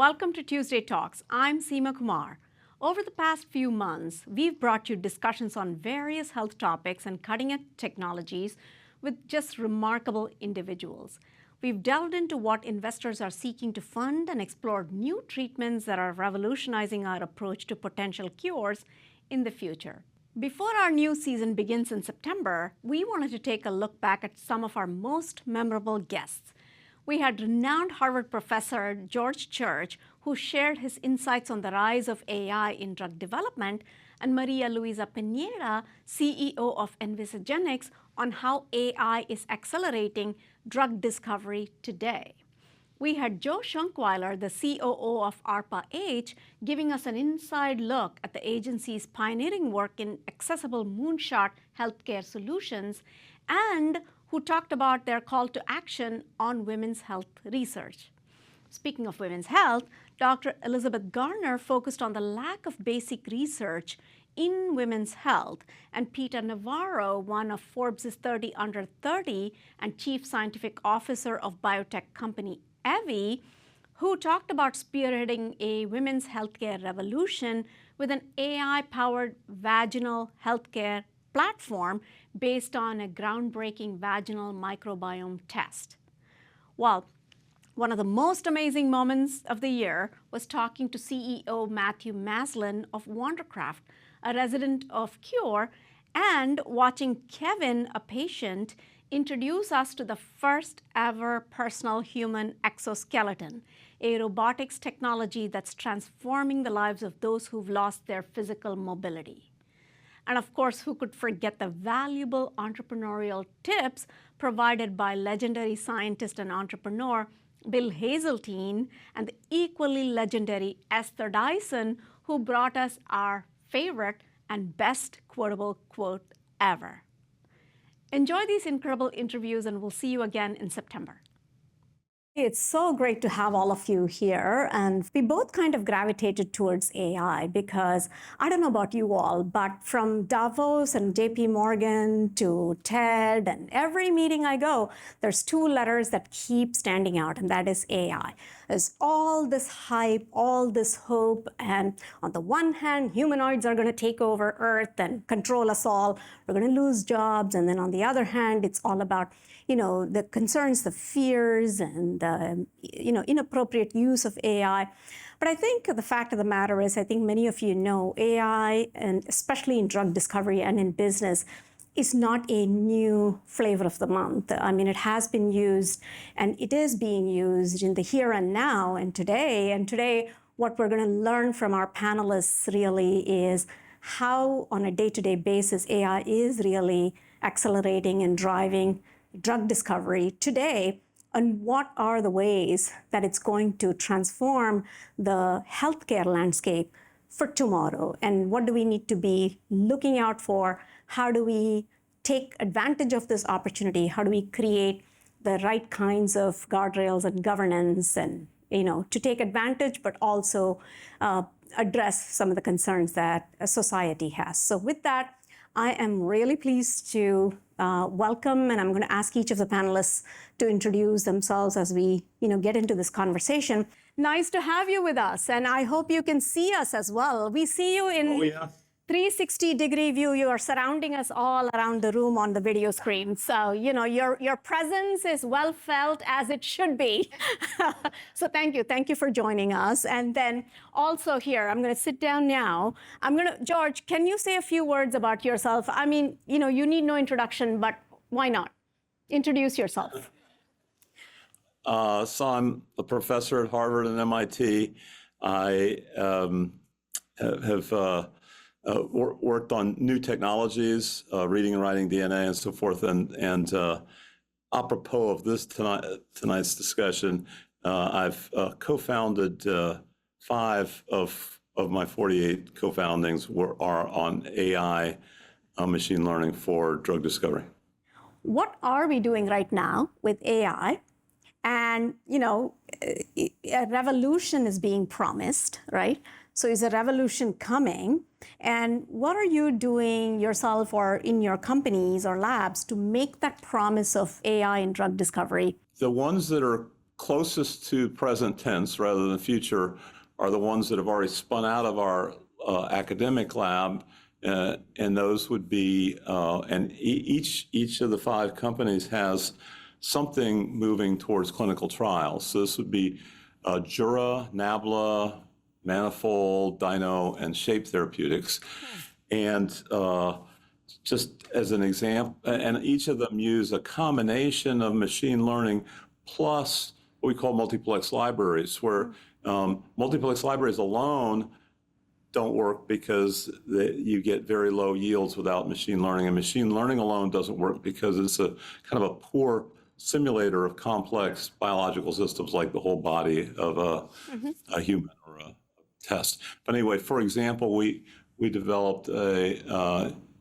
Welcome to Tuesday Talks. I'm Seema Kumar. Over the past few months, we've brought you discussions on various health topics and cutting-edge technologies with just remarkable individuals. We've delved into what investors are seeking to fund and explored new treatments that are revolutionizing our approach to potential cures in the future. Before our new season begins in September, we wanted to take a look back at some of our most memorable guests. We had renowned Harvard professor George Church, who shared his insights on the rise of AI in drug development, and Maria Luisa Pineda, CEO of Envisagenics, on how AI is accelerating drug discovery today. We had Joe Schunkweiler, the COO of ARPA-H, giving us an inside look at the agency's pioneering work in accessible moonshot healthcare solutions, and who talked about their call to action on women's health research. Speaking of women's health, Dr. Elizabeth Garner focused on the lack of basic research in women's health, and Peter Navarro, one of Forbes' 30 Under 30 and Chief Scientific Officer of biotech company Evie, who talked about spearheading a women's healthcare revolution with an AI-powered vaginal healthcare platform based on a groundbreaking vaginal microbiome test. Well, one of the most amazing moments of the year was talking to CEO Matthew Maslin of Wondercraft, a resident of Cure, and watching Kevin, a patient, introduce us to the first ever personal human exoskeleton, a robotics technology that's transforming the lives of those who've lost their physical mobility. And of course, who could forget the valuable entrepreneurial tips provided by legendary scientist and entrepreneur Bill Hazeltine, and the equally legendary Esther Dyson, who brought us our favorite and best quotable quote ever. Enjoy these incredible interviews, and we'll see you again in September. It's so great to have all of you here, and we both kind of gravitated towards AI because I don't know about you all, but from Davos and JP Morgan to TED and every meeting I go, there's two letters that keep standing out, and that is AI. There's all this hype, all this hope, and on the one hand, humanoids are going to take over Earth and control us all. We're going to lose jobs, and then on the other hand, it's all about the concerns, the fears, and the inappropriate use of AI. But I think the fact of the matter is, I think many of you know, AI, and especially in drug discovery and in business, is not a new flavor of the month. I mean, it has been used, and it is being used in the here and now and today. And today, what we're going to learn from our panelists really is how, on a day-to-day basis, AI is really accelerating and driving drug discovery today, and what are the ways that it's going to transform the healthcare landscape for tomorrow, and what do we need to be looking out for? How do we take advantage of this opportunity? How do we create the right kinds of guardrails and governance, and to take advantage, but also address some of the concerns that society has? So with that, I am really pleased to welcome, and I'm going to ask each of the panelists to introduce themselves as we get into this conversation. Nice to have you with us, and I hope you can see us as well. We see you in 360-degree view. You are surrounding us all around the room on the video screen. So, your presence is well felt, as it should be. So thank you. Thank you for joining us. And then also here, I'm going to sit down now. George, can you say a few words about yourself? I mean, you need no introduction, but why not? Introduce yourself. So I'm a professor at Harvard and MIT. I have worked on new technologies, reading and writing DNA and so forth. And apropos of this tonight's discussion, I've co-founded 5 of my 48 co-foundings are on AI, machine learning for drug discovery. What are we doing right now with AI? And, a revolution is being promised, right? So is a revolution coming? And what are you doing yourself or in your companies or labs to make that promise of AI in drug discovery? The ones that are closest to present tense rather than future are the ones that have already spun out of our academic lab, and those would be, and each of the 5 companies has something moving towards clinical trials. So this would be Jura, Nabla, Manifold, Dino, and Shape Therapeutics. And just as an example, and each of them use a combination of machine learning plus what we call multiplex libraries, where multiplex libraries alone don't work because you get very low yields without machine learning. And machine learning alone doesn't work because it's a kind of a poor simulator of complex biological systems like the whole body of a human or a test. But anyway, for example, we developed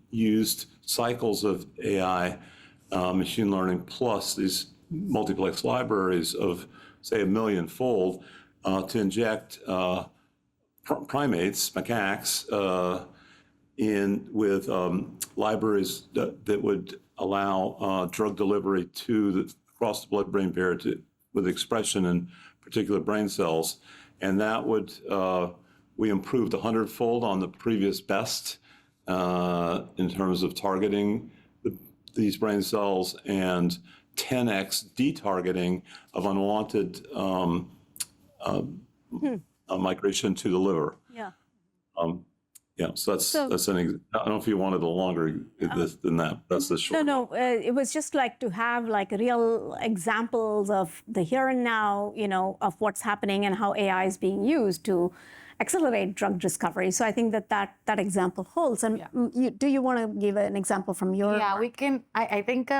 used cycles of AI machine learning plus these multiplex libraries of, say, 1 million-fold to inject primates, macaques, in with libraries that would allow drug delivery across the blood-brain barrier with expression in particular brain cells. And that would, we improved 100-fold on the previous best in terms of targeting these brain cells, and 10x detargeting of unwanted migration to the liver. Yeah. So that's an. I don't know if you wanted a longer than that. That's the short. No. It was just like to have like real examples of the here and now, of what's happening and how AI is being used to accelerate drug discovery. So I think that example holds. And do you want to give an example from your? Yeah, we can. I think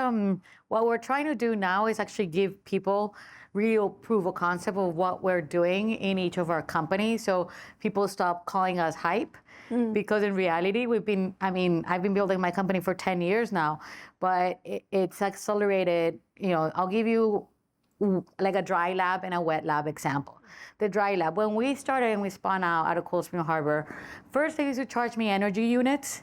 what we're trying to do now is actually give people real proof of concept of what we're doing in each of our companies. So people stop calling us hype. Because in reality, I've been building my company for 10 years now, but it's accelerated. I'll give you like a dry lab and a wet lab example. The dry lab, when we started and we spun out of Cold Spring Harbor, first they used to charge me energy units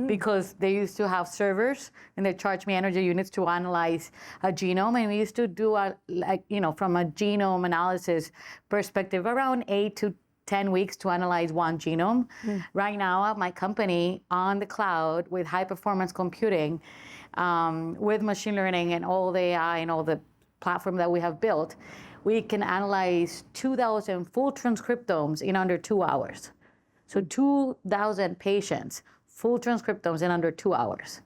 because they used to have servers and they charged me energy units to analyze a genome. And we used to do from a genome analysis perspective, around 8 to 10 weeks to analyze one genome. Right now at my company on the cloud with high performance computing, with machine learning and all the AI and all the platform that we have built, we can analyze 2,000 full transcriptomes in under 2 hours. So 2,000 patients, full transcriptomes in under 2 hours.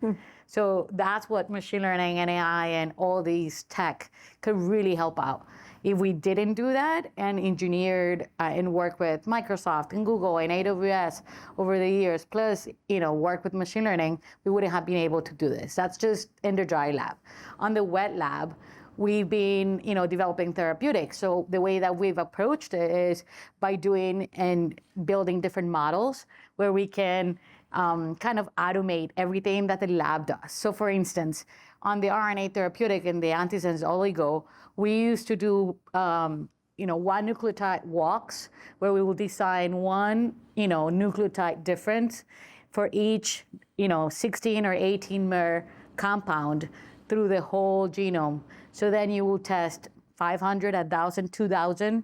So that's what machine learning and AI and all these tech could really help out. If we didn't do that and engineered and work with Microsoft and Google and AWS over the years, plus work with machine learning, we wouldn't have been able to do this. That's just in the dry lab. On the wet lab, we've been developing therapeutics. So the way that we've approached it is by doing and building different models where we can kind of automate everything that the lab does. So for instance, on the RNA therapeutic and the antisense oligo, we used to do, one nucleotide walks where we will design one, nucleotide difference for each, 16 or 18 mer compound through the whole genome. So then you will test 500, 1,000, 2,000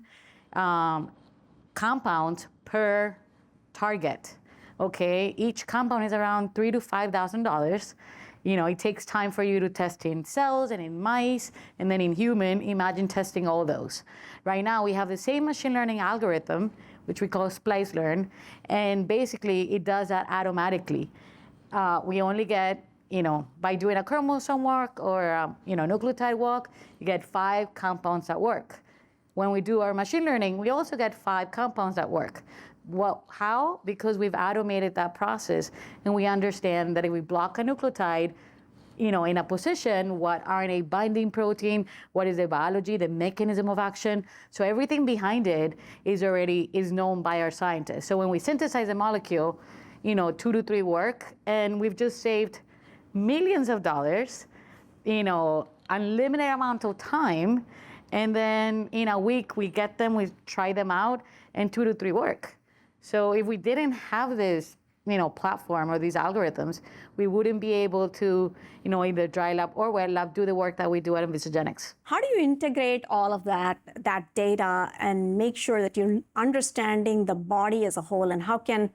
compounds per target. Okay, each compound is around $3,000 to $5,000. It takes time for you to test in cells and in mice and then in human. Imagine testing all those. Right now, we have the same machine learning algorithm, which we call SpliceLearn, and basically it does that automatically. We only get, by doing a chromosome walk or nucleotide walk, you get 5 compounds that work. When we do our machine learning, we also get 5 compounds that work. Well, how? Because we've automated that process and we understand that if we block a nucleotide, in a position, what RNA binding protein, what is the biology, the mechanism of action. So everything behind it is known by our scientists. So when we synthesize a molecule, 2 to 3 work, and we've just saved millions of dollars, unlimited amount of time, and then in a week we get them, we try them out, and 2 to 3 work. So if we didn't have this platform or these algorithms, we wouldn't be able to, either dry lab or wet lab do the work that we do at Envisagenics. How do you integrate all of that data and make sure that you're understanding the body as a whole, and how can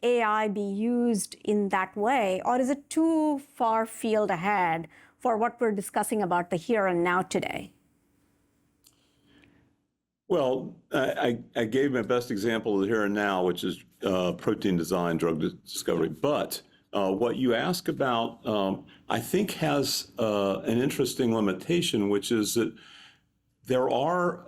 AI be used in that way? Or is it too far field ahead for what we're discussing about the here and now today? Well, I gave my best example of the here and now, which is protein design, drug discovery. But what you ask about, I think, has an interesting limitation, which is that there are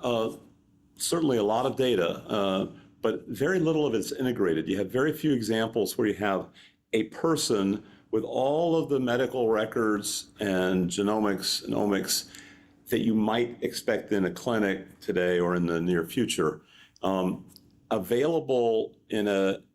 certainly a lot of data, but very little of it's integrated. You have very few examples where you have a person with all of the medical records and genomics and omics that you might expect in a clinic today or in the near future, available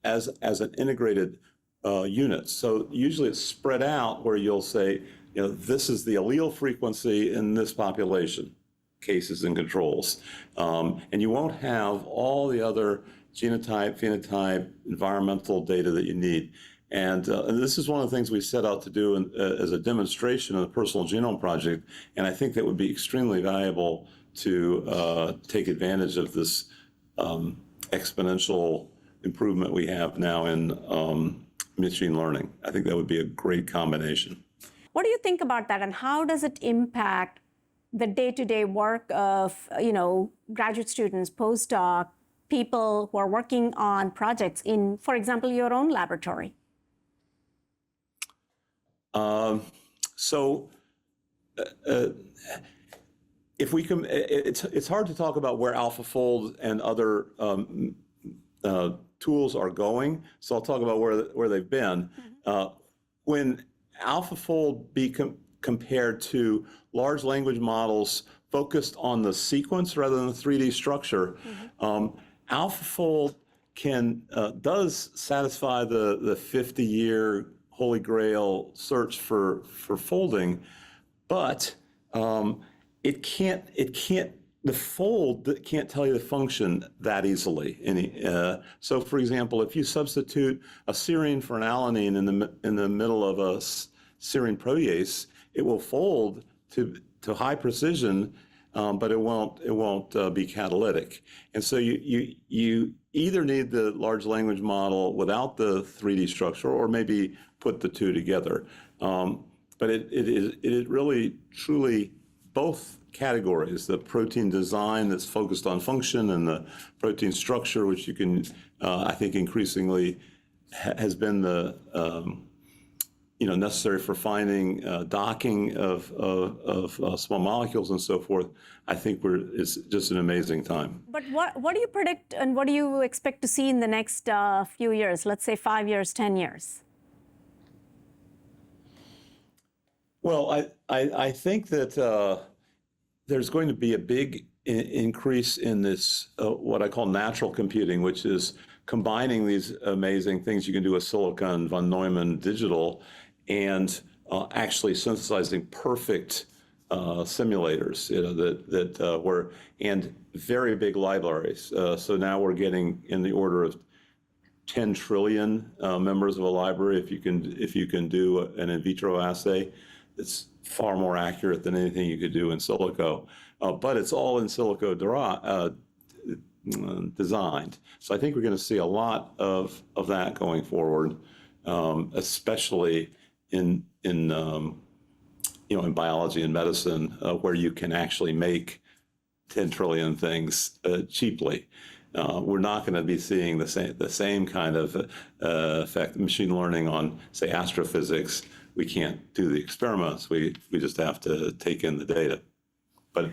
as an integrated unit. So usually it's spread out where you'll say, this is the allele frequency in this population, cases and controls. And you won't have all the other genotype, phenotype, environmental data that you need. And this is one of the things we set out to do as a demonstration of the Personal Genome Project. And I think that would be extremely valuable to take advantage of this exponential improvement we have now in machine learning. I think that would be a great combination. What do you think about that, and how does it impact the day-to-day work of graduate students, postdoc, people who are working on projects in, for example, your own laboratory? If we can, it's hard to talk about where AlphaFold and other tools are going. So I'll talk about where they've been. When AlphaFold be compared to large language models focused on the sequence rather than the 3D structure, AlphaFold does satisfy the 50-year holy grail search for folding, but it can't. The fold can't tell you the function that easily. So, for example, if you substitute a serine for an alanine in the middle of a serine protease, it will fold to high precision, but it won't be catalytic. And so you either need the large language model without the 3D structure, or maybe put the two together. But it really, truly, both categories, the protein design that's focused on function and the protein structure, which you can, I think, increasingly has been the necessary for finding docking of small molecules and so forth. I think it's just an amazing time. But what do you predict, and what do you expect to see in the next few years? Let's say 5 years, 10 years. Well, I think that there's going to be a big increase in this, what I call natural computing, which is combining these amazing things you can do with silicon, von Neumann digital, and actually synthesizing perfect simulators, and very big libraries. So now we're getting in the order of 10 trillion members of a library. If you can do an in vitro assay, it's far more accurate than anything you could do in silico, but it's all in silico designed. So I think we're going to see a lot of that going forward, especially in biology and medicine, where you can actually make 10 trillion things cheaply. We're not going to be seeing the same kind of effect, machine learning on, say, astrophysics. We can't do the experiments. We just have to take in the data. But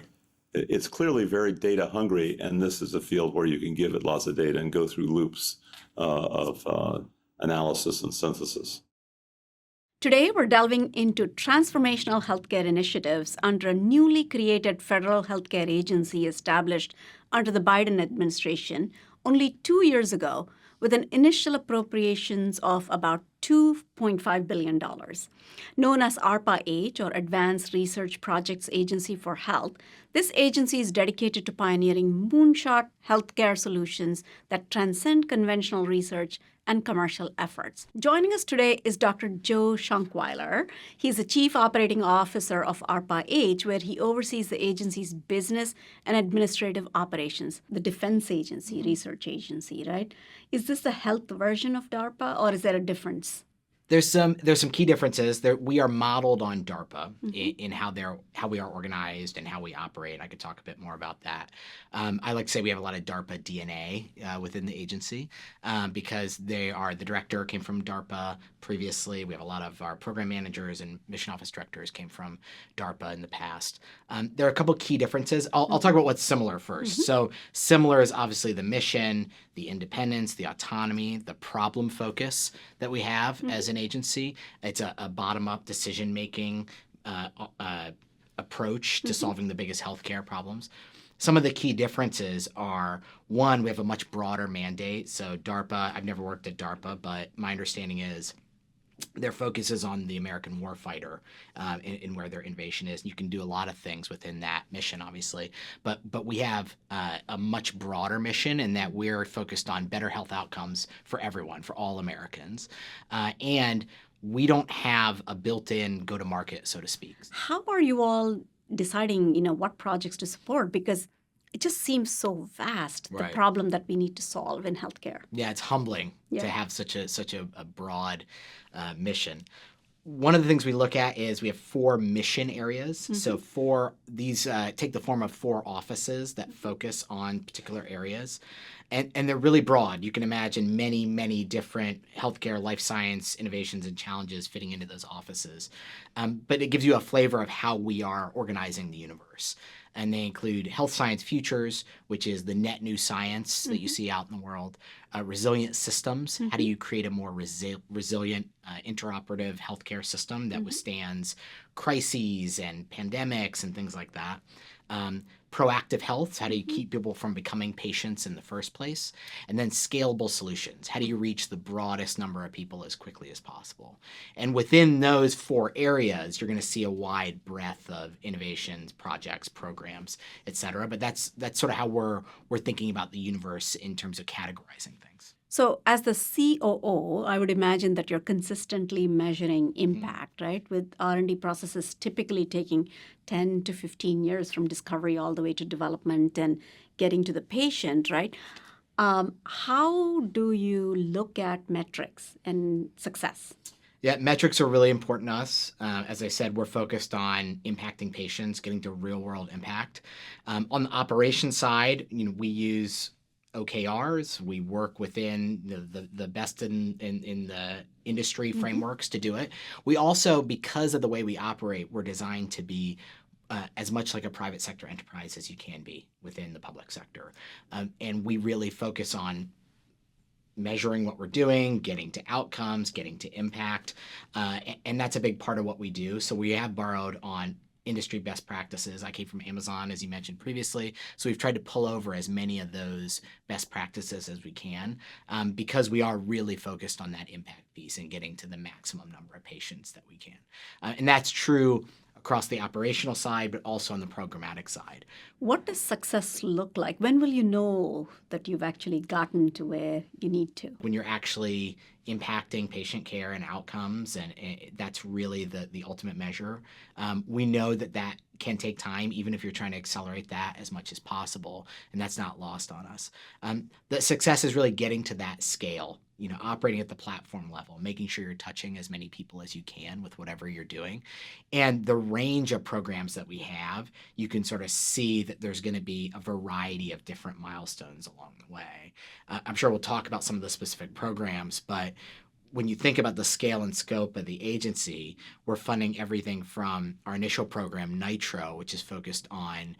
it's clearly very data hungry, and this is a field where you can give it lots of data and go through loops of analysis and synthesis. Today, we're delving into transformational healthcare initiatives under a newly created federal healthcare agency established under the Biden administration only 2 years ago, with an initial appropriations of about $2.5 billion. Known as ARPA-H, or Advanced Research Projects Agency for Health, this agency is dedicated to pioneering moonshot healthcare solutions that transcend conventional research and commercial efforts. Joining us today is Dr. Joe Schunkweiler. He's the Chief Operating Officer of ARPA-H, where he oversees the agency's business and administrative operations, the defense agency, research agency, right? Is this the health version of DARPA, or is there a difference? There's some key differences. We are modeled on DARPA in how we are organized and how we operate. I could talk a bit more about that. I like to say we have a lot of DARPA DNA within the agency because the director came from DARPA previously. We have a lot of our program managers and mission office directors came from DARPA in the past. There are a couple key differences. I'll talk about what's similar first. So similar is obviously the mission, the independence, the autonomy, the problem focus that we have as an agency. It's a bottom-up decision-making approach to solving the biggest healthcare problems. Some of the key differences are, one, we have a much broader mandate. So DARPA, I've never worked at DARPA, but my understanding is their focus is on the American warfighter and where their innovation is. And you can do a lot of things within that mission, obviously. But we have a much broader mission in that we're focused on better health outcomes for everyone, for all Americans. And we don't have a built-in go-to-market, so to speak. How are you all deciding, what projects to support? Because it just seems so vast, the problem that we need to solve in healthcare. Yeah, it's humbling to have such a broad mission. One of the things we look at is we have 4 mission areas. So these take the form of 4 offices that focus on particular areas. And they're really broad. You can imagine many, many different healthcare, life science innovations and challenges fitting into those offices. But it gives you a flavor of how we are organizing the universe. And they include health science futures, which is the net new science that you see out in the world, resilient systems. How do you create a more resilient, interoperative healthcare system that withstands crises and pandemics and things like that? Proactive health, how do you keep people from becoming patients in the first place? And then scalable solutions, how do you reach the broadest number of people as quickly as possible? And within those 4 areas, you're going to see a wide breadth of innovations, projects, programs, et cetera. But that's sort of how we're thinking about the universe in terms of categorizing things. So as the COO, I would imagine that you're consistently measuring impact, right? With R&D processes typically taking 10 to 15 years from discovery all the way to development and getting to the patient, right? How do you look at metrics and success? Yeah, metrics are really important to us. As I said, we're focused on impacting patients, getting to real-world impact. On the operations side, we use OKRs. We work within the best in the industry frameworks to do it. We also, because of the way we operate, we're designed to be as much like a private sector enterprise as you can be within the public sector. And we really focus on measuring what we're doing, getting to outcomes, getting to impact. And that's a big part of what we do. So we have borrowed on industry best practices. I came from Amazon, as you mentioned previously. So we've tried to pull over as many of those best practices as we can because we are really focused on that impact piece and getting to the maximum number of patients that we can. And that's true across the operational side, but also on the programmatic side. What does success look like? When will you know that you've actually gotten to where you need to? When you're actually impacting patient care and outcomes, and that's really the ultimate measure. We know that can take time, even if you're trying to accelerate that as much as possible, and that's not lost on us. The success is really getting to that scale, operating at the platform level, making sure you're touching as many people as you can with whatever you're doing. And the range of programs that we have, you can sort of see that there's going to be a variety of different milestones along the way. I'm sure we'll talk about some of the specific programs, but when you think about the scale and scope of the agency, we're funding everything from our initial program, Nitro, which is focused on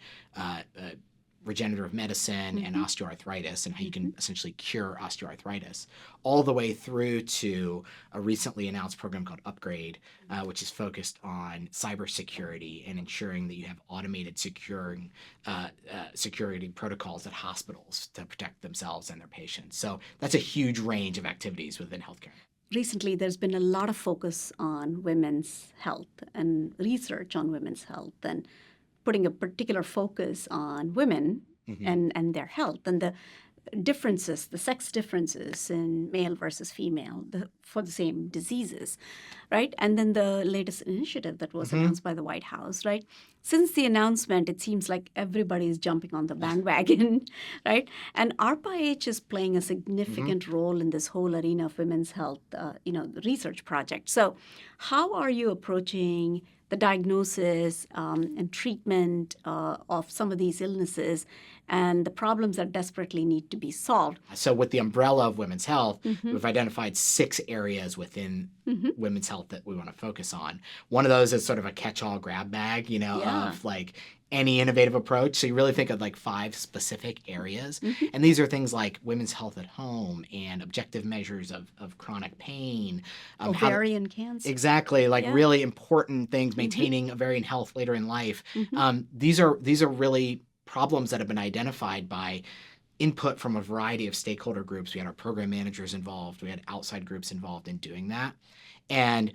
regenerative medicine and osteoarthritis and how you can essentially cure osteoarthritis, all the way through to a recently announced program called Upgrade, which is focused on cybersecurity and ensuring that you have automated security protocols at hospitals to protect themselves and their patients. So that's a huge range of activities within healthcare. Recently, there's been a lot of focus on women's health and research on women's health and putting a particular focus on women and their health. And differences, the sex differences in male versus female for the same diseases, right? And then the latest initiative that was announced by the White House, right? Since the announcement, it seems like everybody is jumping on the bandwagon, right? And ARPA-H is playing a significant role in this whole arena of women's health, the research project. So how are you approaching the diagnosis and treatment of some of these illnesses and the problems that desperately need to be solved? So with the umbrella of women's health, we've identified 6 areas within women's health that we want to focus on. One of those is sort of a catch-all grab bag, of like any innovative approach. So you really think of like 5 specific areas. And these are things like women's health at home and objective measures of chronic pain. Ovarian cancer. Exactly, like really important things, maintaining ovarian health later in life. These are really problems that have been identified by input from a variety of stakeholder groups. We had our program managers involved. We had outside groups involved in doing that. And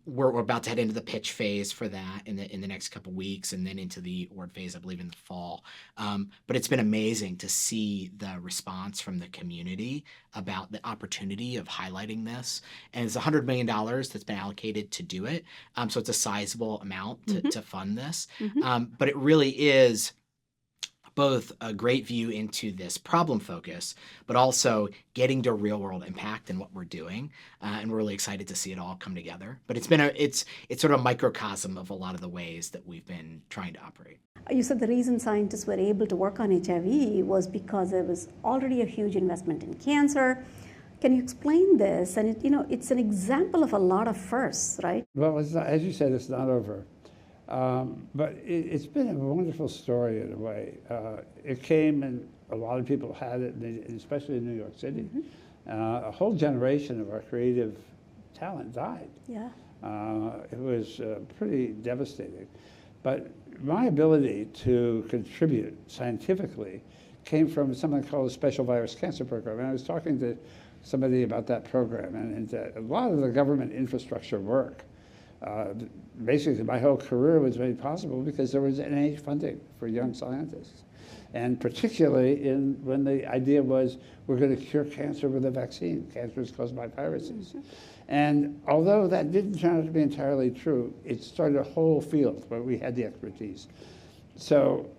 we're about to head into the pitch phase for that in the next couple of weeks, and then into the award phase, I believe, in the fall. But it's been amazing to see the response from the community about the opportunity of highlighting this. And it's $100 million that's been allocated to do it. So it's a sizable amount to fund this. But it really is both a great view into this problem focus, but also getting to real world impact in what we're doing. And we're really excited to see it all come together. But it's sort of a microcosm of a lot of the ways that we've been trying to operate. You said the reason scientists were able to work on HIV was because there was already a huge investment in cancer. Can you explain this? And it's an example of a lot of firsts, right? Well, it's not, as you said, it's not over. But it's been a wonderful story in a way. It came and a lot of people had it, especially in New York City. A whole generation of our creative talent died. Yeah. It was pretty devastating. But my ability to contribute scientifically came from something called the Special Virus Cancer Program. And I was talking to somebody about that program, and a lot of the government infrastructure work, basically my whole career was made possible because there was NIH funding for young scientists. And particularly when the idea was we're going to cure cancer with a vaccine. Cancer is caused by viruses. And although that didn't turn out to be entirely true, it started a whole field where we had the expertise. So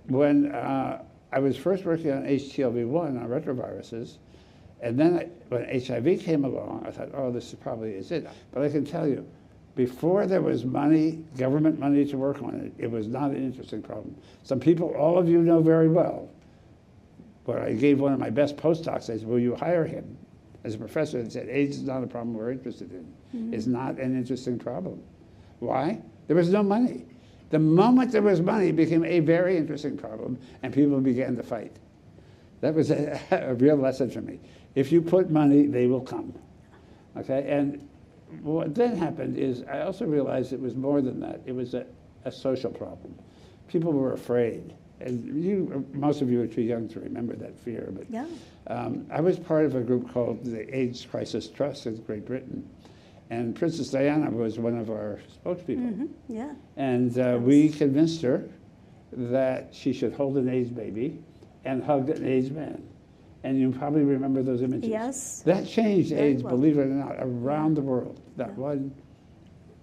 when I was first working on HTLV1, on retroviruses, and then when HIV came along, I thought, oh, this probably is it. But I can tell you, before there was money, government money to work on it, it was not an interesting problem. Some people, all of you know very well, where I gave one of my best postdocs, I said, will you hire him as a professor? And said, AIDS is not a problem we're interested in. It's not an interesting problem. Why? There was no money. The moment there was money, it became a very interesting problem, and people began to fight. That was a real lesson for me. If you put money, they will come. Okay, and what then happened is I also realized it was more than that. It was a social problem. People were afraid. And most of you are too young to remember that fear. But Yeah. I was part of a group called the AIDS Crisis Trust in Great Britain. And Princess Diana was one of our spokespeople. Yeah. And we convinced her that she should hold an AIDS baby and hug an AIDS man. And you probably remember those images. Yes. That changed Very AIDS, well. believe it or not, around the world. That one,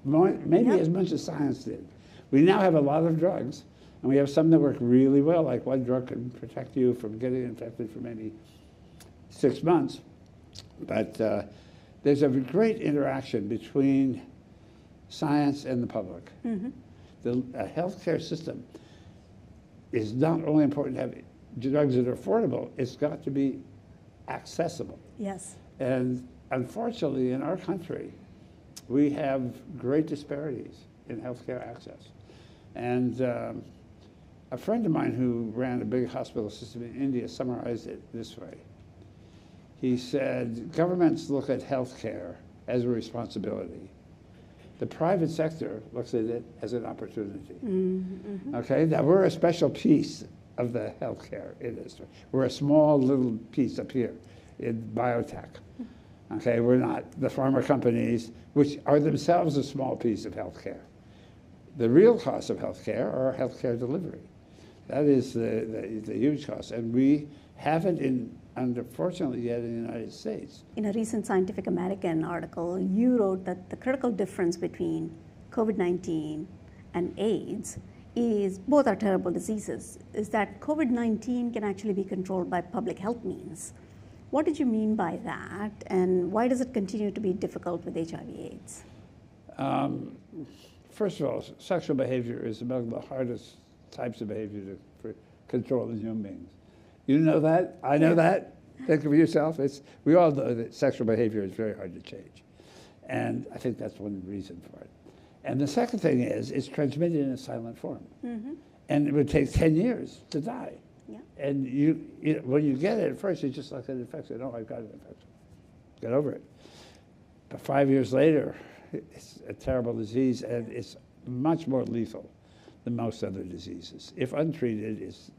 maybe Yeah. as much as science did. We now have a lot of drugs, and we have some that work really well, like one drug can protect you from getting infected for maybe 6 months. But there's a great interaction between science and the public. The healthcare system is not only important to have drugs that are affordable, it's got to be accessible. Yes. And unfortunately, in our country, we have great disparities in healthcare access. And a friend of mine who ran a big hospital system in India summarized it this way. He said, governments look at healthcare as a responsibility. The private sector looks at it as an opportunity. Okay, now we're a special piece of the healthcare industry. We're a small little piece up here in biotech. Okay, we're not the pharma companies, which are themselves a small piece of healthcare. The real cost of healthcare are healthcare delivery. That is the huge cost. And we haven't unfortunately yet in the United States. In a recent Scientific American article, you wrote that the critical difference between COVID-19 and AIDS is both are terrible diseases, is that COVID-19 can actually be controlled by public health means. What did you mean by that, and why does it continue to be difficult with HIV/AIDS? First of all, sexual behavior is among the hardest types of behavior to control in human beings. You know that? I know that. Think of yourself. We all know that sexual behavior is very hard to change. And I think that's one reason for it. And the second thing is, it's transmitted in a silent form. Mm-hmm. And it would take 10 years to die. Yeah. And when you get it at first, it's just like an infection. Oh, I've got an infection. Get over it. But 5 years later, it's a terrible disease, and it's much more lethal than most other diseases. If untreated, it's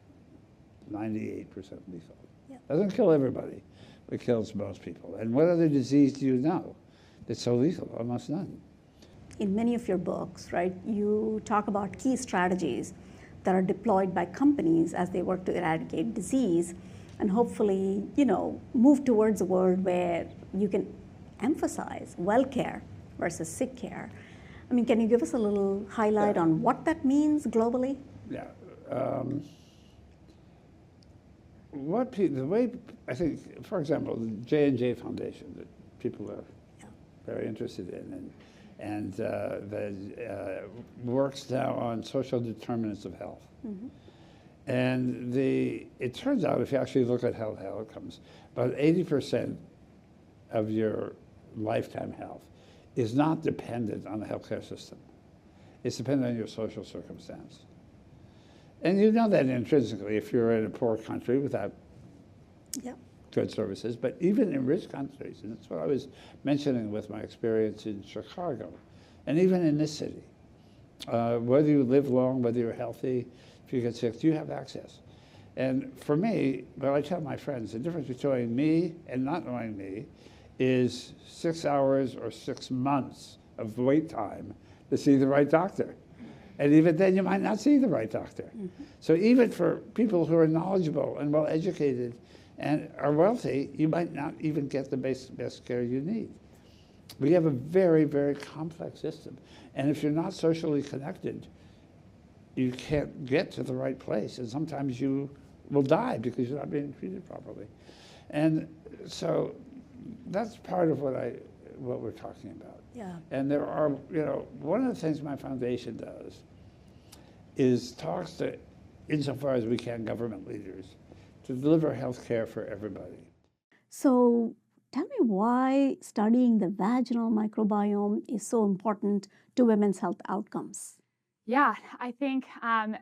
98% lethal. Yeah. Doesn't kill everybody, but kills most people. And what other disease do you know that's so lethal? Almost none. In many of your books, right, you talk about key strategies that are deployed by companies as they work to eradicate disease and hopefully, move towards a world where you can emphasize well care versus sick care. I mean, can you give us a little highlight on what that means globally? Yeah. The way, I think, for example, the J&J Foundation that people are very interested in, and that works now on social determinants of health. Mm-hmm. And it turns out, if you actually look at health outcomes, about 80% of your lifetime health is not dependent on the healthcare system. It's dependent on your social circumstance. And you know that intrinsically if you're in a poor country without good services, but even in rich countries, and that's what I was mentioning with my experience in Chicago, and even in this city. Whether you live long, whether you're healthy, if you get sick, you have access. And for me, what I tell my friends, the difference between me and not knowing me is 6 hours or 6 months of wait time to see the right doctor. And even then, you might not see the right doctor. Mm-hmm. So even for people who are knowledgeable and well-educated and are wealthy, you might not even get the best care you need. We have a very, very complex system. And if you're not socially connected, you can't get to the right place. And sometimes you will die because you're not being treated properly. And so that's part of what we're talking about. Yeah. And there are, one of the things my foundation does is talks to, insofar as we can, government leaders to deliver health care for everybody. So tell me why studying the vaginal microbiome is so important to women's health outcomes. Yeah, I think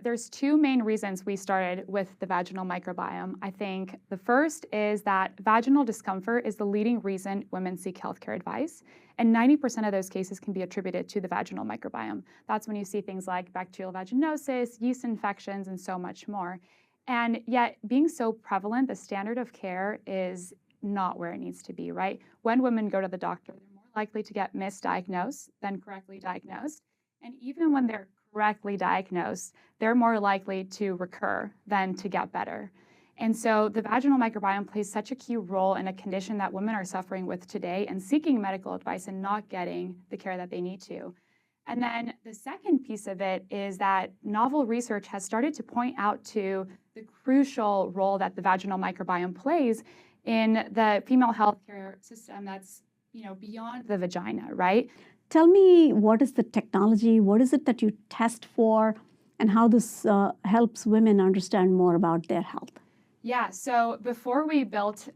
there's two main reasons we started with the vaginal microbiome. I think the first is that vaginal discomfort is the leading reason women seek healthcare advice, and 90% of those cases can be attributed to the vaginal microbiome. That's when you see things like bacterial vaginosis, yeast infections, and so much more. And yet, being so prevalent, the standard of care is not where it needs to be, right? When women go to the doctor, they're more likely to get misdiagnosed than correctly diagnosed. And even when they're correctly diagnosed, they're more likely to recur than to get better. And so the vaginal microbiome plays such a key role in a condition that women are suffering with today and seeking medical advice and not getting the care that they need to. And then the second piece of it is that novel research has started to point out to the crucial role that the vaginal microbiome plays in the female healthcare system that's, beyond the vagina, right? Tell me, what is the technology? What is it that you test for, and how this helps women understand more about their health? Yeah, so before we built,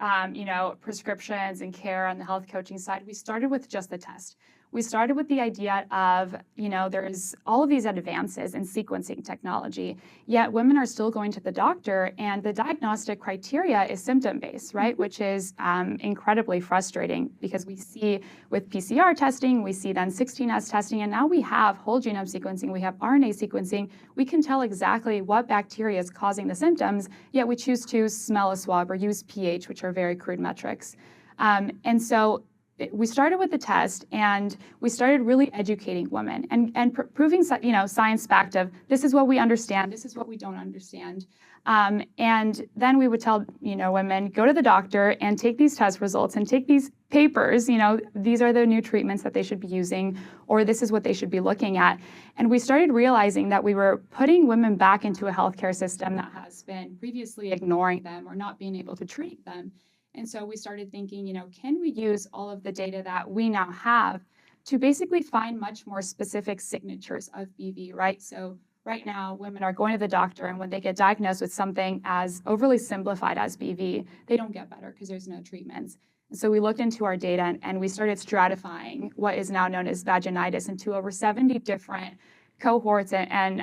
prescriptions and care on the health coaching side, we started with just the test. We started with the idea of, there's all of these advances in sequencing technology, yet women are still going to the doctor, and the diagnostic criteria is symptom-based, right? Which is incredibly frustrating because we see with PCR testing, we see then 16S testing, and now we have whole genome sequencing, we have RNA sequencing. We can tell exactly what bacteria is causing the symptoms, yet we choose to smell a swab or use pH, which are very crude metrics. And so we started with the test and we started really educating women and proving, science backed of this is what we understand, this is what we don't understand. And then we would tell, women, go to the doctor and take these test results and take these papers, these are the new treatments that they should be using, or this is what they should be looking at. And we started realizing that we were putting women back into a healthcare system that has been previously ignoring them or not being able to treat them. And so we started thinking, can we use all of the data that we now have to basically find much more specific signatures of BV, right? So right now, women are going to the doctor, and when they get diagnosed with something as overly simplified as BV, they don't get better because there's no treatments. And so we looked into our data and we started stratifying what is now known as vaginitis into over 70 different cohorts and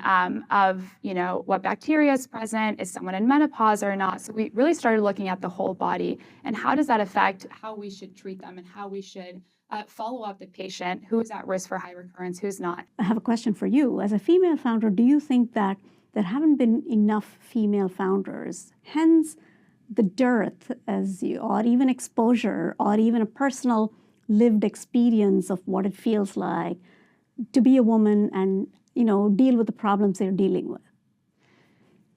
of what bacteria is present, is someone in menopause or not. So we really started looking at the whole body and how does that affect how we should treat them and how we should follow up the patient who is at risk for high recurrence, who's not. I have a question for you. As a female founder, do you think that there haven't been enough female founders, hence the dearth or even exposure or even a personal lived experience of what it feels like to be a woman and deal with the problems they're dealing with?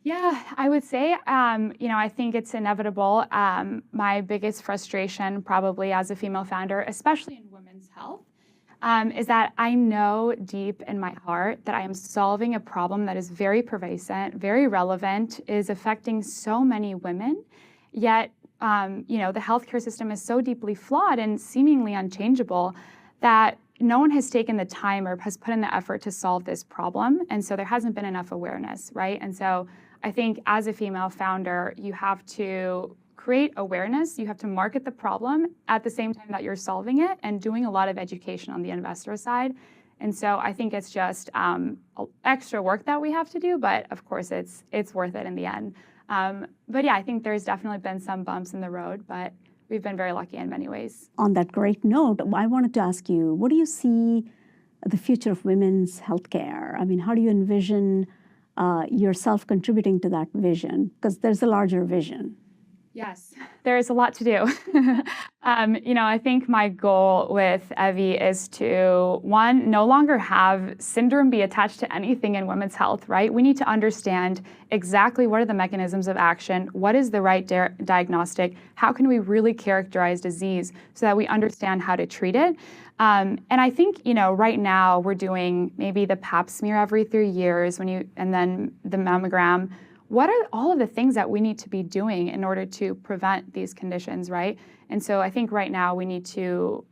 Yeah, I would say, I think it's inevitable. My biggest frustration probably as a female founder, especially in women's health, is that I know deep in my heart that I am solving a problem that is very pervasive, very relevant, is affecting so many women, yet, the healthcare system is so deeply flawed and seemingly unchangeable that no one has taken the time or has put in the effort to solve this problem. And so there hasn't been enough awareness, right? And so I think as a female founder, you have to create awareness, you have to market the problem at the same time that you're solving it and doing a lot of education on the investor side. And so I think it's just extra work that we have to do, but of course it's worth it in the end. But yeah, I think there's definitely been some bumps in the road, but we've been very lucky in many ways. On that great note, I wanted to ask you, what do you see the future of women's healthcare? I mean, how do you envision yourself contributing to that vision? Because there's a larger vision. Yes, there is a lot to do. I think my goal with Evie is to, one, no longer have syndrome be attached to anything in women's health, right? We need to understand exactly what are the mechanisms of action, what is the right diagnostic, how can we really characterize disease so that we understand how to treat it. And I think, right now we're doing maybe the pap smear every 3 years and then the mammogram. What are all of the things that we need to be doing in order to prevent these conditions, right? And so I think right now we need to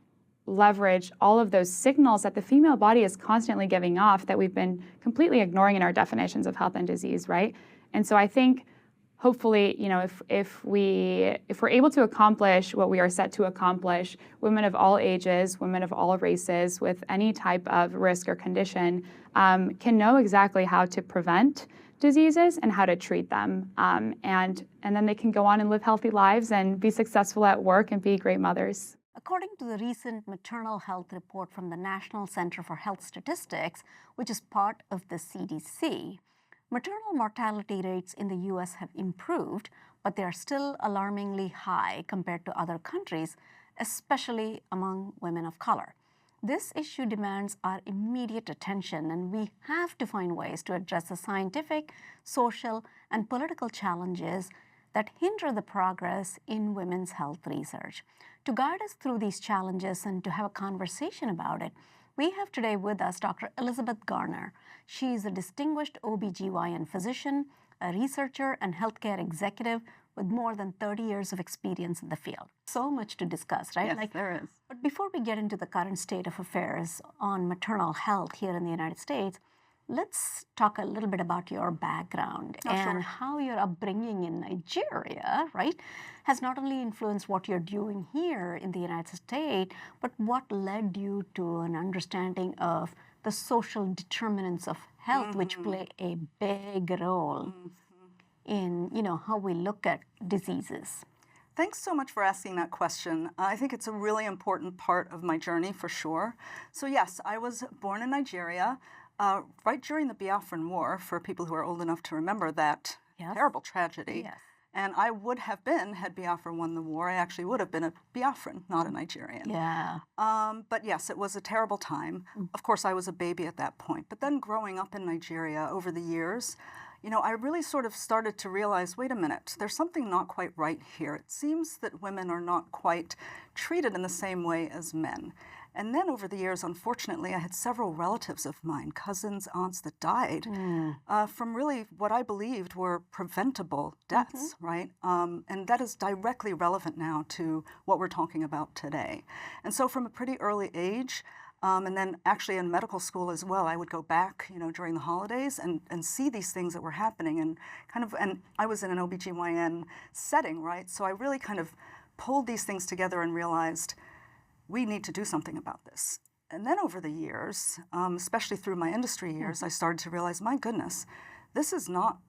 leverage all of those signals that the female body is constantly giving off that we've been completely ignoring in our definitions of health and disease, right? And so I think hopefully, if we're able to accomplish what we are set to accomplish, women of all ages, women of all races with any type of risk or condition can know exactly how to prevent diseases and how to treat them. And then they can go on and live healthy lives and be successful at work and be great mothers. According to the recent maternal health report from the National Center for Health Statistics, which is part of the CDC, maternal mortality rates in the US have improved, but they are still alarmingly high compared to other countries, especially among women of color. This issue demands our immediate attention, and we have to find ways to address the scientific, social, and political challenges that hinder the progress in women's health research. To guide us through these challenges and to have a conversation about it, we have today with us Dr. Elizabeth Garner. She is a distinguished OBGYN physician, a researcher, and healthcare executive with more than 30 years of experience in the field. So much to discuss, right? Yes, there is. But before we get into the current state of affairs on maternal health here in the United States, let's talk a little bit about your background and how your upbringing in Nigeria, right, has not only influenced what you're doing here in the United States, but what led you to an understanding of the social determinants of health, which play a big role in, how we look at diseases. Thanks so much for asking that question. I think it's a really important part of my journey for sure. So yes, I was born in Nigeria right during the Biafran War, for people who are old enough to remember that terrible tragedy. Yes. And I would have been, had Biafra won the war, I actually would have been a Biafran, not a Nigerian. Yeah. But yes, it was a terrible time. Of course, I was a baby at that point. But then growing up in Nigeria over the years, you know, I really sort of started to realize, wait a minute, there's something not quite right here. It seems that women are not quite treated in the same way as men. And then over the years, unfortunately, I had several relatives of mine, cousins, aunts, that died from really what I believed were preventable deaths, right? And that is directly relevant now to what we're talking about today. And so from a pretty early age, and then actually in medical school as well, I would go back, you know, during the holidays and see these things that were happening and I was in an OBGYN setting, right? So I really kind of pulled these things together and realized we need to do something about this. And then over the years, especially through my industry years, I started to realize, my goodness, this is not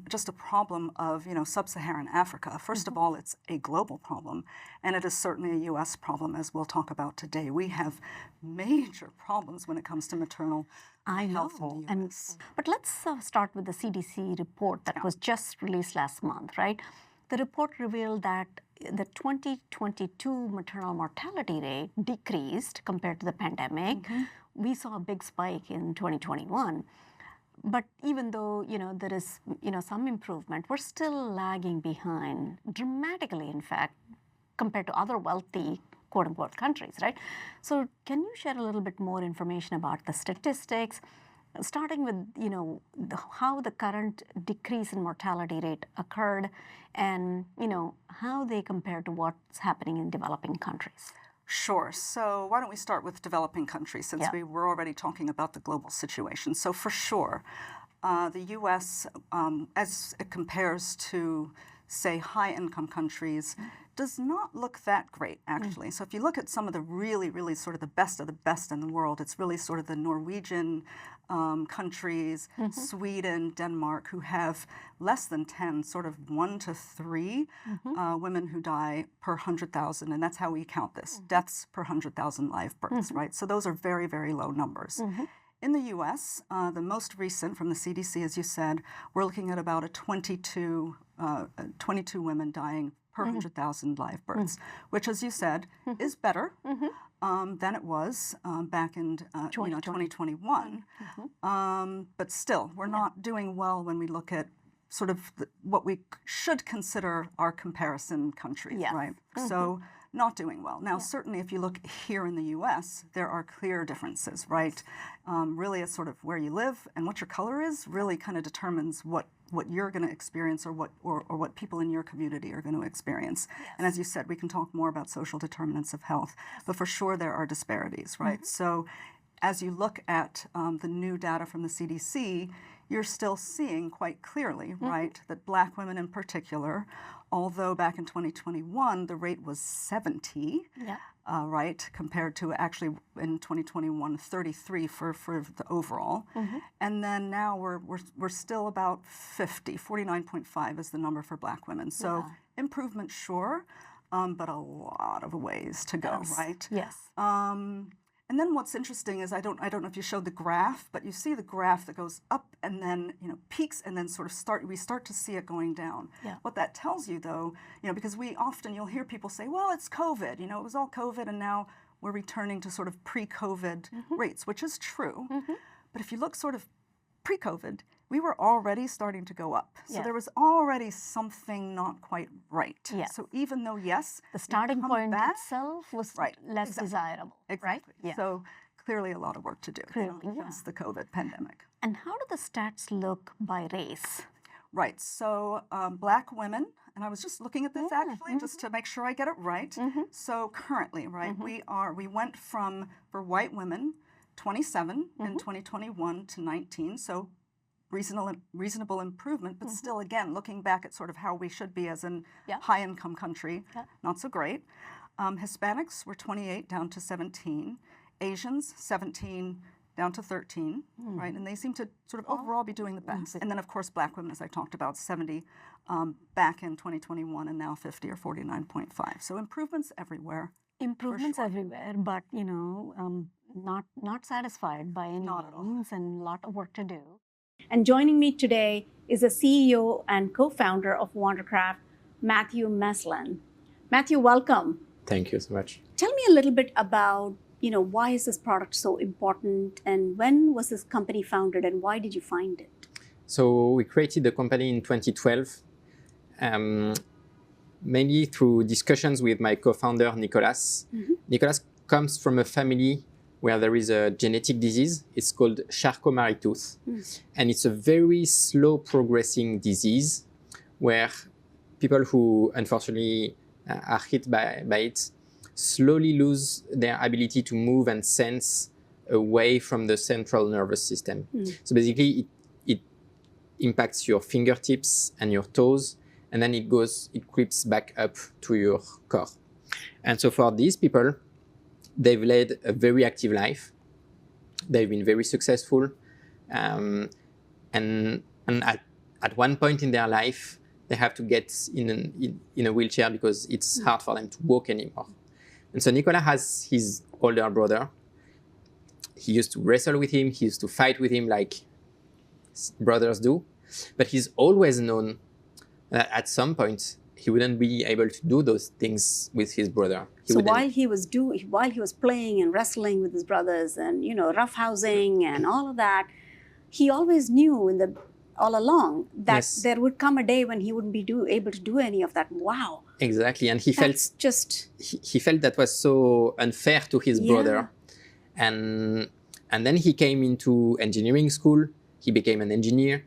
just a problem of, you know, sub-Saharan Africa. First of all, it's a global problem, and it is certainly a U.S. problem, as we'll talk about today. We have major problems when it comes to maternal health in the U.S. But let's start with the CDC report that was just released last month, right? The report revealed that the 2022 maternal mortality rate decreased compared to the pandemic. We saw a big spike in 2021. But even though, you know, there is, you know, some improvement, we're still lagging behind dramatically, in fact, compared to other wealthy, quote unquote, countries, right? So can you share a little bit more information about the statistics, starting with, you know, how the current decrease in mortality rate occurred and, you know, how they compare to what's happening in developing countries? Sure. So why don't we start with developing countries, since we were already talking about the global situation. So for sure, the U.S., as it compares to, say, high-income countries, does not look that great, actually. So if you look at some of the really sort of the best in the world, it's really sort of the Norwegian countries, Sweden, Denmark, who have less than 10, sort of 1 to 3 women who die per 100,000, and that's how we count this, deaths per 100,000 live births, right? So those are very low numbers. In the U.S., the most recent from the CDC, as you said, we're looking at about a 22 women dying per 100,000 live births, which, as you said, is better than it was back in 2021. But still, we're not doing well when we look at sort of what we should consider our comparison countries, right? So not doing well. Now, certainly if you look here in the U.S., there are clear differences, right? Really, it's sort of where you live and what your color is really kind of determines what you're going to experience or what people in your community are going to experience. And as you said, we can talk more about social determinants of health, but for sure there are disparities, right? So as you look at the new data from the CDC, you're still seeing quite clearly, right, that Black women in particular, although back in 2021 the rate was 70, right, compared to actually in 2021 33 for the overall, and then now we're still about 50, 49.5 is the number for Black women. So improvement, sure, but a lot of ways to go, right? And then what's interesting is I don't know if you showed the graph, but you see the graph that goes up and then, you know, peaks and then sort of we start to see it going down. What that tells you, though, you know, because you'll hear people say, well, it's COVID, you know, it was all COVID and now we're returning to sort of pre-COVID rates, which is true. But if you look sort of pre-COVID, we were already starting to go up. So there was already something not quite right. So even though, yes, the starting point itself was less desirable, right? So clearly a lot of work to do since the COVID pandemic. And how do the stats look by race? Right. So Black women, and I was just looking at this actually just to make sure I get it right. So currently, right, we went from, for white women, 27 in 2021 to 19. So reasonable improvement, but still, again, looking back at sort of how we should be as a high-income country, not so great. Hispanics were 28 down to 17. Asians, 17 down to 13, right? And they seem to sort of overall be doing the best. And then, of course, Black women, as I talked about, 70 back in 2021 and now 50 or 49.5. So improvements everywhere. Improvements everywhere, but, you know, not satisfied by any means and a lot of work to do. And joining me today is the CEO and co-founder of Wondercraft, Matthew Meslin. Matthew, welcome. Thank you so much. Tell me a little bit about, why is this product so important, and when was this company founded, and why did you find it? So we created the company in 2012, mainly through discussions with my co-founder, Nicolas. Nicolas comes from a family where there is a genetic disease. It's called Charcot-Marie-Tooth. And it's a very slow progressing disease where people who unfortunately are hit by it slowly lose their ability to move and sense away from the central nervous system. So basically it impacts your fingertips and your toes, and then it creeps back up to your core. And so for these people, they've led a very active life. They've been very successful. And at one point in their life, they have to get in a wheelchair because it's hard for them to walk anymore. And so Nicolas has his older brother. He used to wrestle with him. He used to fight with him like brothers do. But he's always known that at some point, he wouldn't be able to do those things with his brother. So while he was playing and wrestling with his brothers and roughhousing and all of that, he always knew all along that there would come a day when he wouldn't be able to do any of that. Wow. Exactly, and he felt that was so unfair to his brother, and then he came into engineering school. He became an engineer.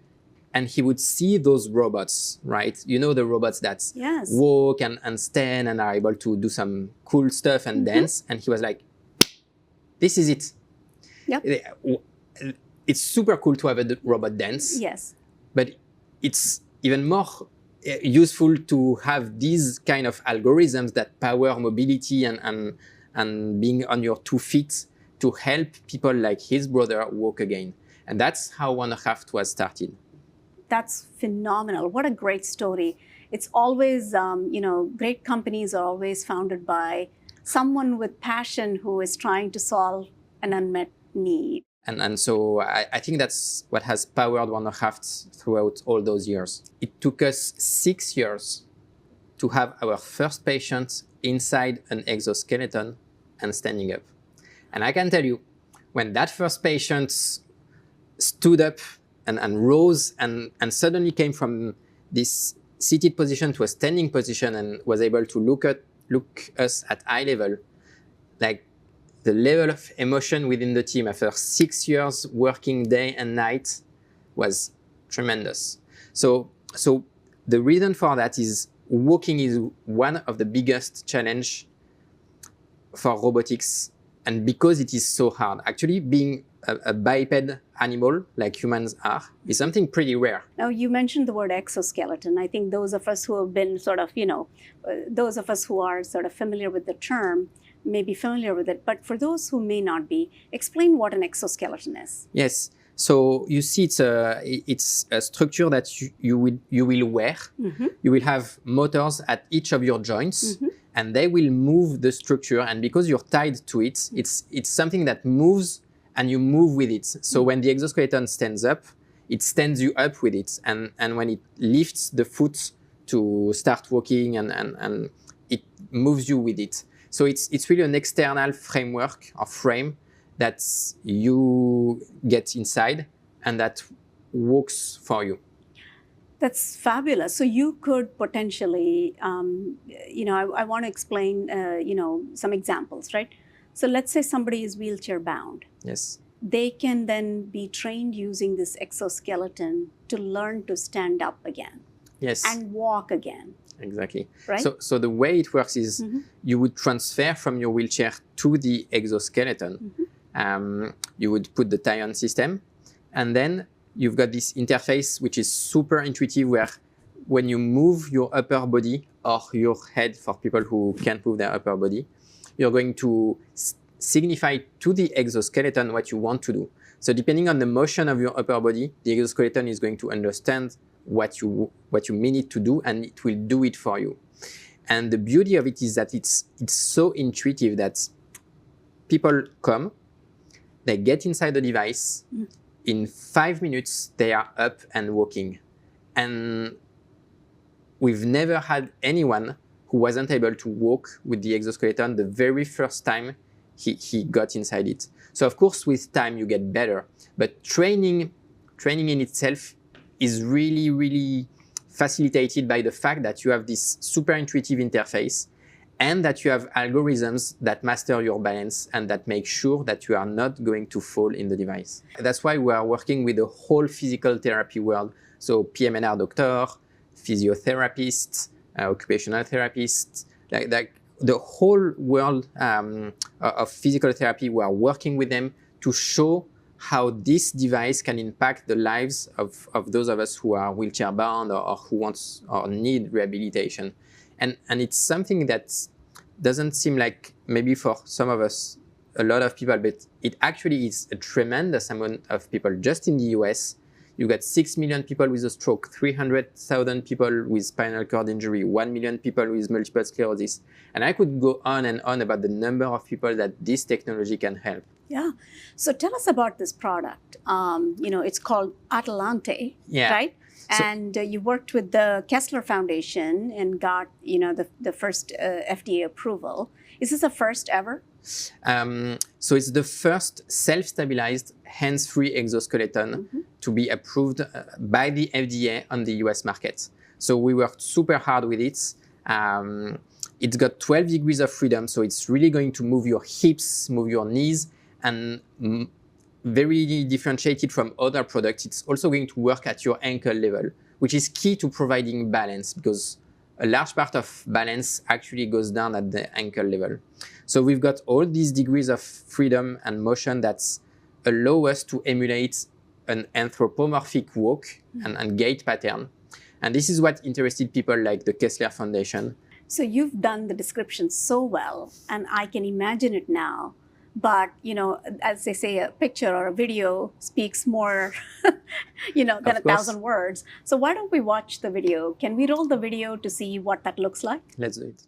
And he would see those robots, right? The robots that walk and stand and are able to do some cool stuff and dance. And he was like, this is it. Yep. It's super cool to have a robot dance. Yes. But it's even more useful to have these kind of algorithms that power mobility and being on your 2 feet to help people like his brother walk again. And that's how Wondercraft was started. That's phenomenal. What a great story. It's always, great companies are always founded by someone with passion who is trying to solve an unmet need. And so I think that's what has powered Wondercraft throughout all those years. It took us 6 years to have our first patient inside an exoskeleton and standing up. And I can tell you, when that first patient stood up and rose and suddenly came from this seated position to a standing position and was able to look us at eye level, like the level of emotion within the team after 6 years working day and night was tremendous. So the reason for that is walking is one of the biggest challenge for robotics, and because it is so hard. Actually, being a biped animal like humans are is something pretty rare. Now, you mentioned the word exoskeleton. I think those of us who have been those of us who are sort of familiar with the term may be familiar with it. But for those who may not be, explain what an exoskeleton is. Yes. So you see, it's a structure that you will wear. You will have motors at each of your joints, and they will move the structure. And because you're tied to it, it's something that moves, and you move with it. So when the exoskeleton stands up, it stands you up with it. And when it lifts the foot to start walking, and it moves you with it. So it's really an external framework or frame that you get inside and that works for you. That's fabulous. So you could potentially, I want to explain, some examples, right? So let's say somebody is wheelchair bound. Yes. They can then be trained using this exoskeleton to learn to stand up again. Yes. And walk again. Exactly. Right? So the way it works is you would transfer from your wheelchair to the exoskeleton. You would put the tie-on system, and then you've got this interface which is super intuitive, where when you move your upper body or your head, for people who can't move their upper body, you're going to signify to the exoskeleton what you want to do. So depending on the motion of your upper body, the exoskeleton is going to understand what you mean it to do, and it will do it for you. And the beauty of it is that it's so intuitive that people come, they get inside the device, in 5 minutes, they are up and walking. And we've never had anyone who wasn't able to walk with the exoskeleton the very first time he got inside it. So of course, with time, you get better. But training in itself is really, really facilitated by the fact that you have this super intuitive interface and that you have algorithms that master your balance and that make sure that you are not going to fall in the device. That's why we are working with the whole physical therapy world. So PM&R doctor, physiotherapists, occupational therapists, like the whole world of physical therapy, we are working with them to show how this device can impact the lives of those of us who are wheelchair bound or who want or need rehabilitation. And it's something that doesn't seem like maybe for some of us, a lot of people, but it actually is a tremendous amount of people. Just in the US, you got 6 million people with a stroke, 300,000 people with spinal cord injury, 1 million people with multiple sclerosis. And I could go on and on about the number of people that this technology can help. Yeah. So tell us about this product. It's called Atalante, right? And you worked with the Kessler Foundation and got, the first FDA approval. Is this the first ever? So it's the first self-stabilized hands-free exoskeleton to be approved by the FDA on the US market. So we worked super hard with it. It's got 12 degrees of freedom, so it's really going to move your hips, move your knees, and very differentiated from other products. It's also going to work at your ankle level, which is key to providing balance because a large part of balance actually goes down at the ankle level. So we've got all these degrees of freedom and motion that allow us to emulate an anthropomorphic walk and gait pattern. And this is what interested people like the Kessler Foundation. So you've done the description so well, and I can imagine it now. But, as they say, a picture or a video speaks more, than 1,000 words. So why don't we watch the video? Can we roll the video to see what that looks like? Let's do it.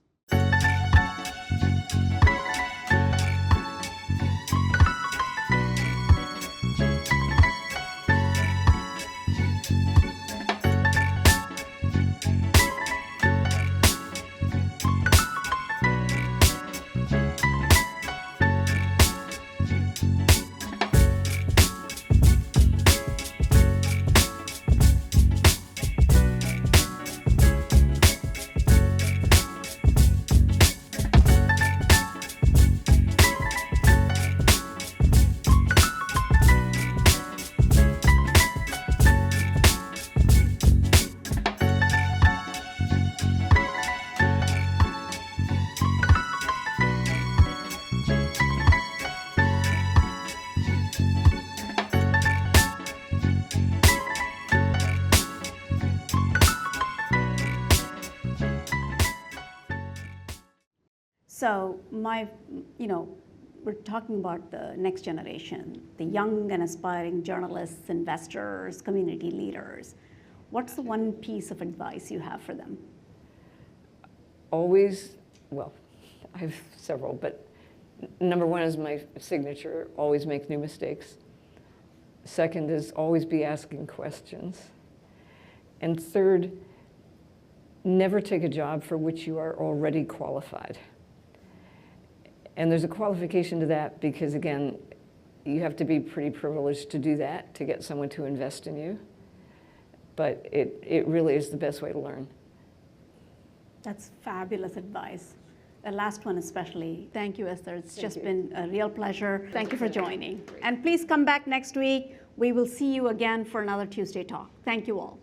So we're talking about the next generation, the young and aspiring journalists, investors, community leaders. What's the one piece of advice you have for them? Always, well, I have several, but number one is my signature, always make new mistakes. Second is always be asking questions. And third, never take a job for which you are already qualified. And there's a qualification to that because, again, you have to be pretty privileged to do that, to get someone to invest in you. But it really is the best way to learn. That's fabulous advice. The last one especially. Thank you, Esther. It's just been a real pleasure. Thank you for joining. And please come back next week. We will see you again for another Tuesday Talk. Thank you all.